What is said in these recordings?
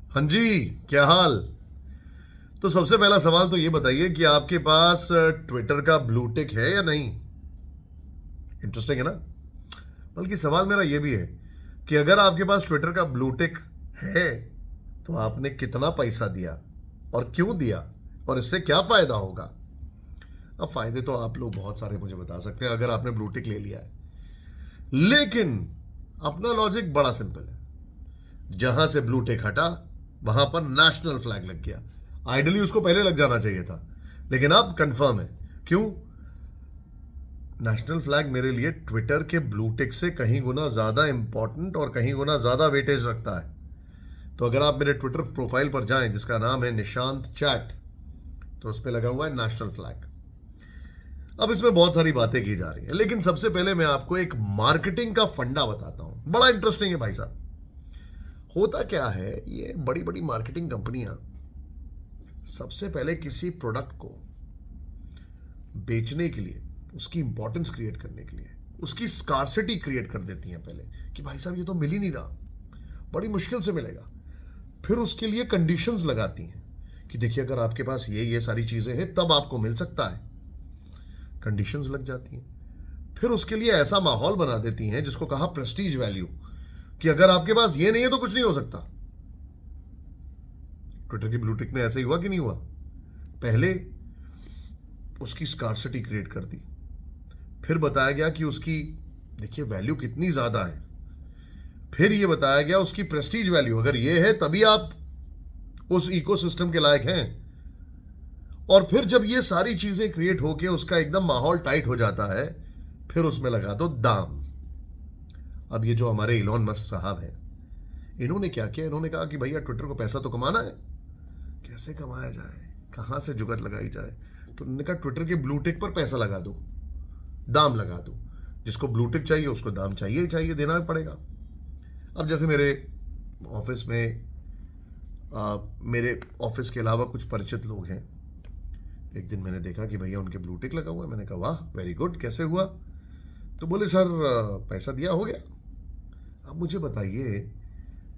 हाँ जी, क्या हाल। तो सबसे पहला सवाल तो ये बताइए कि आपके पास ट्विटर का ब्लू टिक है या नहीं। इंटरेस्टिंग है ना। बल्कि सवाल मेरा ये भी है कि अगर आपके पास ट्विटर का ब्लू टिक है तो आपने कितना पैसा दिया और क्यों दिया और इससे क्या फायदा होगा। अब फायदे तो आप लोग बहुत सारे मुझे बता सकते हैं अगर आपने ब्लू टिक ले लिया है, लेकिन अपना लॉजिक बड़ा सिंपल है। जहां से ब्लू टिक हटा वहां पर नेशनल फ्लैग लग गया। आइडली उसको पहले लग जाना चाहिए था, लेकिन अब कंफर्म है। क्यों? नेशनल फ्लैग मेरे लिए ट्विटर के ब्लू टिक से कहीं गुना ज्यादा इंपॉर्टेंट और कहीं गुना ज्यादा वेटेज रखता है। तो अगर आप मेरे ट्विटर प्रोफाइल पर जाएं जिसका नाम है निशांत चैट, तो उस पर लगा हुआ है नेशनल फ्लैग। अब इसमें बहुत सारी बातें की जा रही है, लेकिन सबसे पहले मैं आपको एक मार्केटिंग का फंडा बताता हूं। बड़ा इंटरेस्टिंग है भाई साहब। होता क्या है, ये बड़ी बड़ी मार्केटिंग कंपनियां सबसे पहले किसी प्रोडक्ट को बेचने के लिए, उसकी इंपॉर्टेंस क्रिएट करने के लिए उसकी स्कार्सिटी क्रिएट कर देती हैं पहले, कि भाई साहब ये तो मिल ही नहीं रहा, बड़ी मुश्किल से मिलेगा। फिर उसके लिए कंडीशंस लगाती हैं कि देखिए अगर आपके पास ये सारी चीजें हैं तब आपको मिल सकता है। कंडीशंस लग जाती हैं। फिर उसके लिए ऐसा माहौल बना देती हैं जिसको कहा प्रेस्टीज वैल्यू, कि अगर आपके पास ये नहीं है तो कुछ नहीं हो सकता। ट्विटर की ब्लू टिक में ऐसे ही हुआ कि नहीं हुआ? पहले उसकी स्कार्सिटी क्रिएट कर दी, फिर बताया गया कि उसकी देखिए वैल्यू कितनी ज्यादा है, फिर यह बताया गया उसकी प्रेस्टीज वैल्यू, अगर ये है तभी आप उस इकोसिस्टम के लायक हैं। और फिर जब ये सारी चीजें क्रिएट होके उसका एकदम माहौल टाइट हो जाता है, फिर उसमें लगा दो दाम। अब ये जो हमारे इलॉन मस्क साहब हैं, इन्होंने क्या किया? इन्होंने कहा कि भैया ट्विटर को पैसा तो कमाना है, कैसे कमाया जाए, कहां से जुगत लगाई जाए। तो उन्होंने कहा ट्विटर के ब्लू टिक पर पैसा लगा दो, दाम लगा दो। जिसको ब्लू टिक चाहिए उसको दाम चाहिए ही चाहिए, देना पड़ेगा। अब जैसे मेरे ऑफिस में मेरे ऑफिस के अलावा कुछ परिचित लोग हैं। एक दिन मैंने देखा कि भैया उनके ब्लू टिक लगा हुआ है। मैंने कहा वाह वेरी गुड, कैसे हुआ? तो बोले सर पैसा दिया हो गया। अब मुझे बताइए,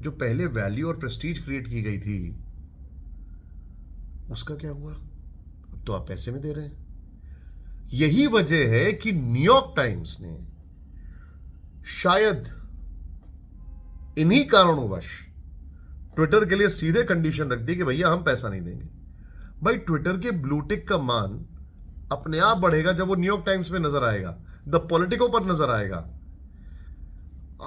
जो पहले वैल्यू और प्रेस्टीज क्रिएट की गई थी उसका क्या हुआ? अब तो आप पैसे में दे रहे हैं। यही वजह है कि न्यूयॉर्क टाइम्स ने शायद इन्हीं कारणोंवश ट्विटर के लिए सीधे कंडीशन रख दी कि भैया हम पैसा नहीं देंगे। भाई ट्विटर के ब्लू टिक का मान अपने आप बढ़ेगा जब वो न्यूयॉर्क टाइम्स में नजर आएगा, द पॉलिटिको पर नजर आएगा।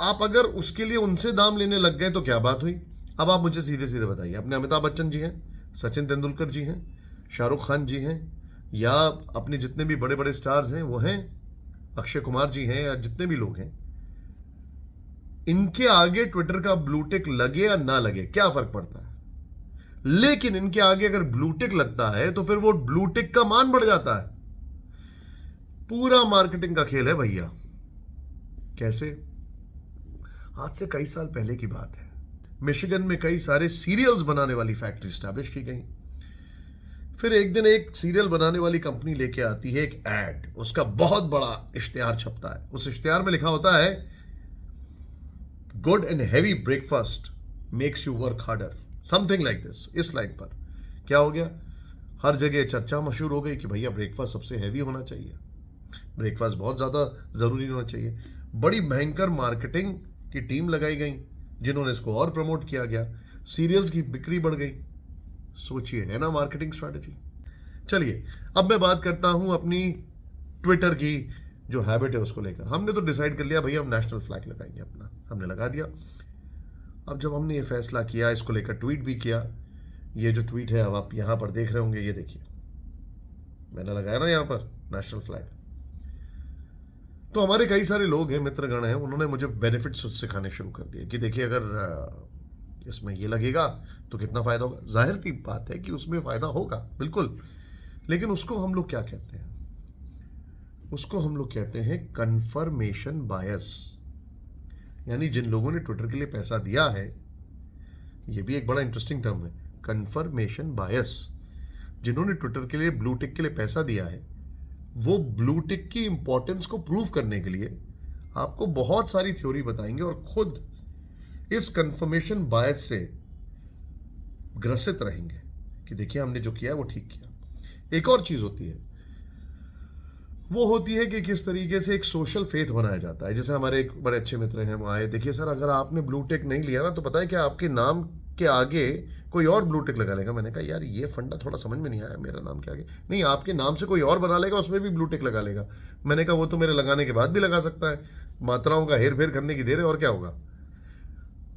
आप अगर उसके लिए उनसे दाम लेने लग गए तो क्या बात हुई? अब आप मुझे सीधे सीधे बताइए, अपने अमिताभ बच्चन जी हैं, सचिन तेंदुलकर जी हैं, शाहरुख खान जी हैं, या अपने जितने भी बड़े बड़े स्टार्स हैं वो हैं, अक्षय कुमार जी हैं, या जितने भी लोग हैं, इनके आगे ट्विटर का ब्लू टिक लगे या ना लगे क्या फर्क पड़ता है? लेकिन इनके आगे अगर ब्लू टिक लगता है तो फिर वो ब्लू टिक का मान बढ़ जाता है। पूरा मार्केटिंग का खेल है भैया। कैसे? आज से कई साल पहले की बात है, मिशिगन में कई सारे सीरियल्स बनाने वाली फैक्ट्री स्टैब्लिश की गई। फिर एक दिन एक सीरियल बनाने वाली कंपनी लेके आती है एक एड, उसका बहुत बड़ा इश्तेहार छपता है। उस इश्तेहार में लिखा होता है good and heavy breakfast makes you work harder, something like this. इस लाइन पर क्या हो गया? हर जगह चर्चा मशहूर हो गई कि भैया ब्रेकफास्ट सबसे हैवी होना चाहिए, ब्रेकफास्ट बहुत ज़्यादा ज़रूरी होना चाहिए। बड़ी भयंकर मार्केटिंग की टीम लगाई गई जिन्होंने इसको और प्रमोट किया गया, सीरियल्स की बिक्री बढ़ गई। सोचिए, है ना मार्केटिंग स्ट्रैटेजी। चलिए अब मैं बात करता हूं अपनी ट्विटर की जो हैबिट है उसको लेकर। हमने तो डिसाइड कर लिया भैया हम नेशनल फ्लैग लगाएंगे अपना, हमने लगा दिया। अब जब हमने ये फैसला किया, इसको लेकर ट्वीट भी किया। ये जो ट्वीट है अब आप यहां पर देख रहे होंगे, ये देखिए मैंने लगाया ना यहां पर नेशनल फ्लैग। तो हमारे कई सारे लोग हैं, मित्रगण हैं, उन्होंने मुझे बेनिफिट्स सिखाने शुरू कर दिए कि देखिए अगर इसमें ये लगेगा तो कितना फायदा होगा। जाहिर सी बात है कि उसमें फायदा होगा बिल्कुल, लेकिन उसको हम लोग क्या कहते हैं? उसको हम लोग कहते हैं कंफर्मेशन बायस। यानी जिन लोगों ने ट्विटर के लिए पैसा दिया है, ये भी एक बड़ा इंटरेस्टिंग टर्म है, कंफर्मेशन बायस। जिन्होंने ट्विटर के लिए ब्लू टिक के लिए पैसा दिया है, वो ब्लू टिक की इंपॉर्टेंस को प्रूव करने के लिए आपको बहुत सारी थ्योरी बताएंगे और खुद इस कंफर्मेशन बायस से ग्रसित रहेंगे कि देखिए हमने जो किया वो ठीक किया। एक और चीज़ होती है, वो होती है कि किस तरीके से एक सोशल फेथ बनाया जाता है। जैसे हमारे एक बड़े अच्छे मित्र हैं, वो आए, देखिए सर अगर आपने ब्लू टिक नहीं लिया ना तो पता है क्या, आपके नाम के आगे कोई और ब्लू टिक लगा लेगा। मैंने कहा यार ये फंडा थोड़ा समझ में नहीं आया, मेरा नाम के आगे नहीं, आपके नाम से कोई और बना लेगा, उसमें भी ब्लू टिक लगा लेगा। मैंने कहा वो तो मेरे लगाने के बाद भी लगा सकता है, मात्राओं का हेर फेर करने की देर है, और क्या होगा।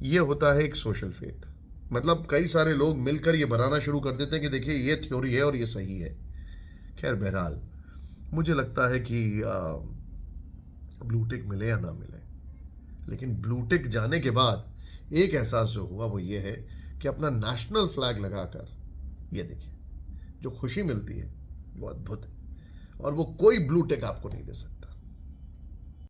ये होता है एक सोशल फेथ। मतलब कई सारे लोग मिलकर ये बनाना शुरू कर देते हैं कि देखिए ये थ्योरी है और ये सही है। खैर बहरहाल, मुझे लगता है कि ब्लू टिक मिले या ना मिले, लेकिन ब्लू टिक जाने के बाद एक एहसास जो हुआ वो ये है कि अपना नेशनल फ्लैग लगाकर ये देखिए जो खुशी मिलती है वो अद्भुत है, और वो कोई ब्लू टिक आपको नहीं दे सकता।